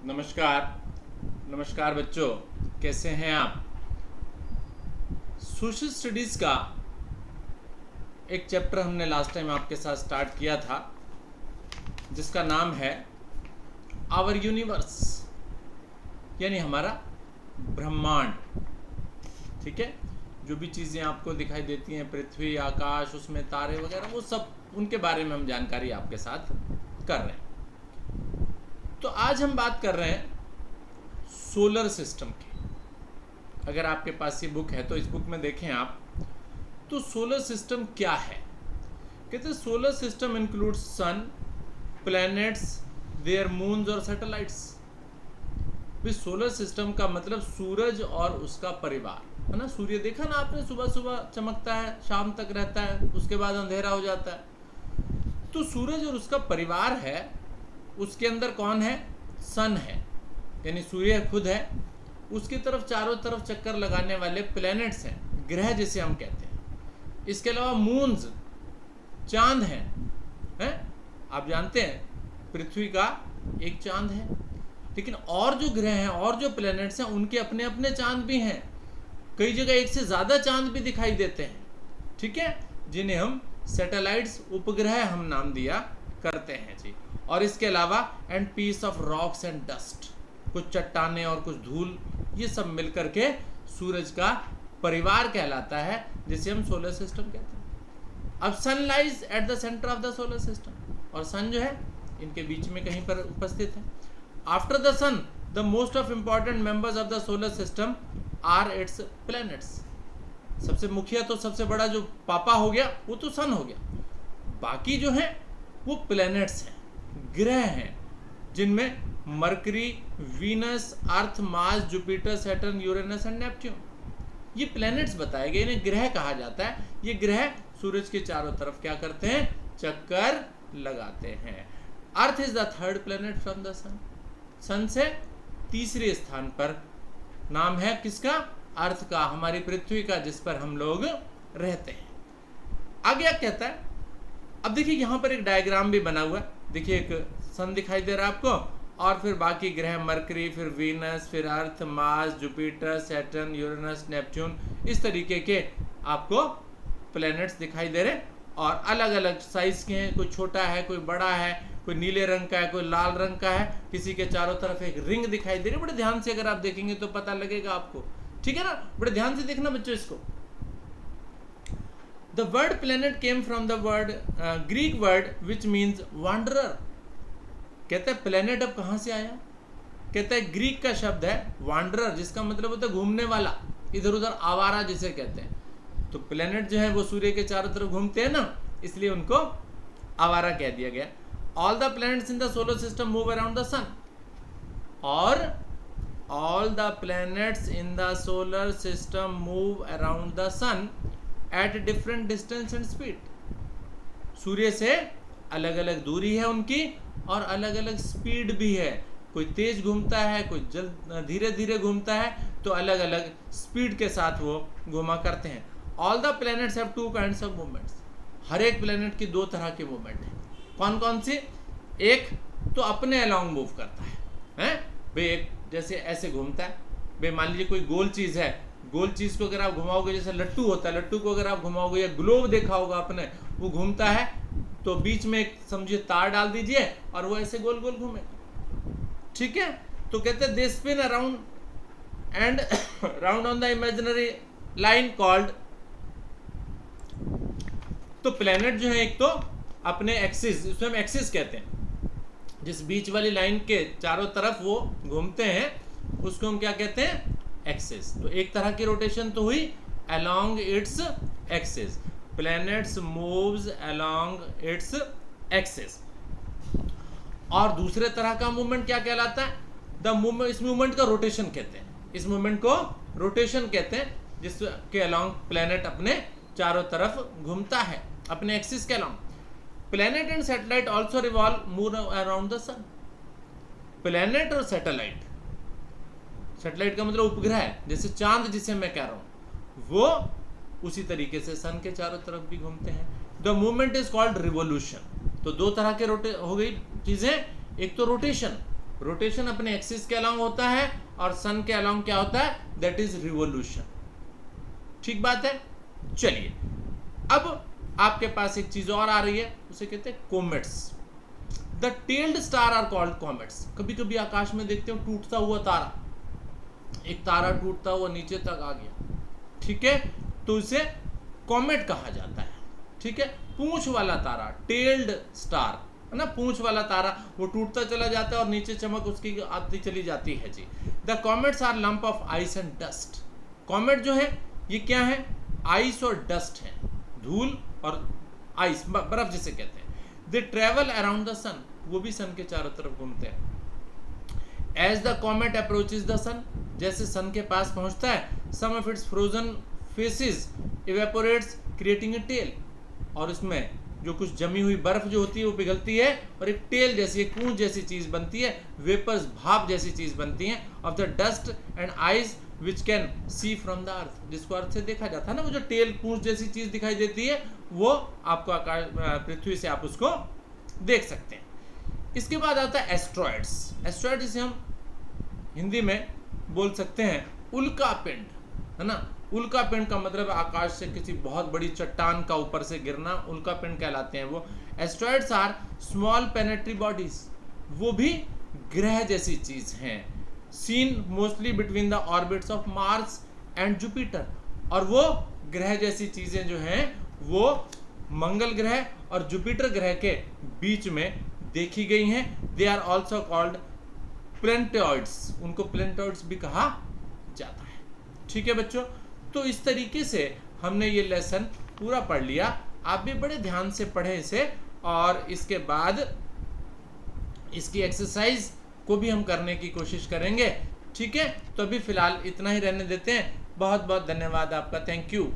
नमस्कार। नमस्कार बच्चों, कैसे हैं आप। सोशल स्टडीज़ का एक चैप्टर हमने लास्ट टाइम आपके साथ स्टार्ट किया था, जिसका नाम है आवर यूनिवर्स, यानी हमारा ब्रह्मांड। ठीक है, जो भी चीज़ें आपको दिखाई देती हैं, पृथ्वी, आकाश, उसमें तारे वगैरह, वो सब उनके बारे में हम जानकारी आपके साथ कर रहे हैं। तो आज हम बात कर रहे हैं सोलर सिस्टम की। अगर आपके पास ये बुक है तो इस बुक में देखें आप, तो सोलर सिस्टम क्या है। कहते हैं solar system includes sun, planets, their moons और सैटेलाइट्स। भी सोलर सिस्टम का मतलब सूरज और उसका परिवार है ना। सूर्य देखा ना आपने, सुबह सुबह चमकता है, शाम तक रहता है, उसके बाद अंधेरा हो जाता है। तो सूरज और उसका परिवार है, उसके अंदर कौन है, सन है, यानी सूर्य खुद है, उसकी तरफ चारों तरफ चक्कर लगाने वाले प्लैनेट्स हैं, ग्रह जिसे हम कहते हैं। इसके अलावा मून्स, चांद हैं। आप जानते हैं पृथ्वी का एक चांद है, लेकिन और जो ग्रह हैं और जो प्लैनेट्स हैं उनके अपने अपने चांद भी हैं। कई जगह एक से ज़्यादा चांद भी दिखाई देते हैं, ठीक है, जिन्हें हम सैटेलाइट्स, उपग्रह हम नाम दिया करते हैं जी। और इसके अलावा and piece of rocks and dust, कुछ चट्टाने और कुछ धूल, ये सब मिलकर के सूरज का परिवार कहलाता है, जिसे हम सोलर सिस्टम कहते हैं। अब sun lies at the centre of the solar system, और सन जो है इनके बीच में कहीं पर उपस्थित है। After the sun the most of important members of the solar system are its planets. सबसे मुखिया तो सबसे बड़ा जो पापा हो गया वो तो सन हो गया, बाकी जो है वो प्लैनेट्स हैं, ग्रह हैं, जिनमें mercury, Venus, earth, Mars, Jupiter, Saturn, Uranus and Neptune, ये प्लैनेट्स बताए गए, इन्हें ग्रह कहा जाता है। ये ग्रह सूरज के चारों तरफ क्या करते हैं, चक्कर लगाते हैं। Earth is the third planet from the sun, sun से तीसरे स्थान पर। नाम है किसका, अर्थ का, हमारी पृथ्वी का, जिस पर हम लोग रहते हैं। आगे क्या कहता है, अब देखिए यहाँ पर एक डायग्राम भी बना हुआ है। देखिए एक सन दिखाई दे रहा है आपको, और फिर बाकी ग्रह मरकरी, फिर वीनस, फिर Earth, Mars, Jupiter, Saturn, Uranus, Neptune, इस तरीके के आपको प्लैनेट्स दिखाई दे रहे, और अलग अलग साइज के हैं। कोई छोटा है, कोई बड़ा है, कोई नीले रंग का है, कोई लाल रंग का है, किसी के चारों तरफ एक रिंग दिखाई दे रही है। बड़े ध्यान से अगर आप देखेंगे तो पता लगेगा आपको, ठीक है ना। बड़े ध्यान से देखना बच्चों इसको। The word planet came from the word Greek word which means wanderer। कहते हैं प्लेनेट अब कहाँ से आया, कहता है ग्रीक का शब्द है वांडरर, जिसका मतलब होता है घूमने वाला, इधर उधर आवारा जिसे कहते हैं। तो प्लेनेट जो है वो सूर्य के चारों तरफ घूमते हैं ना, इसलिए उनको आवारा कह दिया गया। All the planets in the solar system move around the sun, और all the planets in the solar system move around the sun at different distance and speed. सूर्य से अलग अलग दूरी है उनकी, और अलग अलग स्पीड भी है। कोई तेज घूमता है, कोई जल्द धीरे धीरे घूमता है, तो अलग अलग स्पीड के साथ वो घूमा करते हैं। All the planets have two kinds of movements. हर एक प्लैनेट की दो तरह की मूवमेंट है। कौन कौन सी, एक तो अपने अलोंग मूव करता है भाई, एक जैसे ऐसे घूमता है भाई। मान लीजिए कोई गोल चीज़ है, गोल चीज़ को अगर आप घुमाओगे, जैसे लट्टू होता है, लट्टू को अगर आप घुमाओगे, या ग्लोब देखा होगा आपने, वो घूमता है, तो बीच में एक समझिए तार डाल दीजिए और वो ऐसे गोल गोल घूमेगा, ठीक है। तो कहते हैं they spin around and round on the imaginary line called. तो प्लैनेट जो है एक तो अपने एक्सिस, इसमें हम एक्सिस कहते हैं, जिस बीच वाली लाइन के चारों तरफ वो घूमते हैं, उसको हम क्या कहते हैं, एक्सिस। तो एक तरह की रोटेशन तो हुई along its axis, planets moves along its axis. और दूसरे तरह का मूवमेंट क्या कहलाता है, द मूवमेंट, इस मूवमेंट का रोटेशन कहते हैं, इस मूवमेंट को रोटेशन कहते हैं, जिसके अलोंग प्लैनेट अपने चारों तरफ घूमता है, अपने एक्सिस के along. Planet and satellite also revolve move around the sun. Planet और सैटेलाइट, सैटेलाइट का मतलब उपग्रह है, जैसे चांद जिसे मैं कह रहा हूं, वो उसी तरीके से सन के चारों तरफ भी घूमते हैं। The movement is called revolution. तो दो तरह के हो गई चीजें, एक तो रोटेशन, रोटेशन अपने एक्सिस के अलोंग होता है और सन के अलोंग क्या होता है, दैट इज रिवोल्यूशन। ठीक बात है। चलिए अब आपके पास एक चीज और आ रही है, उसे कहते हैं comets. The tailed star are called comets. कभी कभी आकाश में देखते हो टूटता हुआ तारा, एक तारा टूटता हुआ नीचे तक आ गया, ठीक है, तो इसे कॉमेट कहा जाता है। ठीक है, पूंछ वाला तारा, टेल्ड स्टार है ना, पूंछ वाला तारा, वो टूटता चला जाता है और नीचे चमक उसकी आती चली जाती है जी। The comets are lump of ice and dust. Comet जो है ये क्या है, आइस और डस्ट है, धूल और आइस, बर्फ जिसे कहते हैं। They travel around the sun, वो भी सन के चारों तरफ घूमते हैं। As the comet approaches the sun, जैसे सन के पास पहुंचता है, some of its frozen faces evaporates creating a tail, और इसमें जो कुछ जमी हुई बर्फ जो होती है वो पिघलती है और एक टेल जैसी, एक पूंछ जैसी चीज बनती है, वेपर्स, भाप जैसी चीज बनती है, of the dust and ice which can see from the earth, जिसको अर्थ से देखा जाता है ना, वो जो टेल पूंछ जैसी चीज दिखाई देती है वो आपको आकाश पृथ्वी से आप उसको देख सकते हैं। इसके बाद आता है एस्ट्रॉइड्स। एस्ट्रॉइड जिसे हम हिंदी में बोल सकते हैं उल्का पिंड, है ना। उल्का पिंड का मतलब आकाश से किसी बहुत बड़ी चट्टान का ऊपर से गिरना, उल्का पिंड कहलाते हैं वो। Asteroids are small planetary bodies, वो भी ग्रह जैसी चीज हैं, seen mostly between the orbits of Mars and Jupiter, और वो ग्रह जैसी चीजें जो हैं वो मंगल ग्रह और जुपिटर ग्रह के बीच में देखी गई हैं। दे आर ऑल्सो कॉल्ड प्लेनेटॉइड्स, उनको प्लेनेटॉइड्स भी कहा जाता है। ठीक है बच्चों, तो इस तरीके से हमने ये लेसन पूरा पढ़ लिया। आप भी बड़े ध्यान से पढ़ें इसे, और इसके बाद इसकी एक्सरसाइज को भी हम करने की कोशिश करेंगे। ठीक है, तो अभी फिलहाल इतना ही रहने देते हैं। बहुत बहुत धन्यवाद आपका, थैंक यू।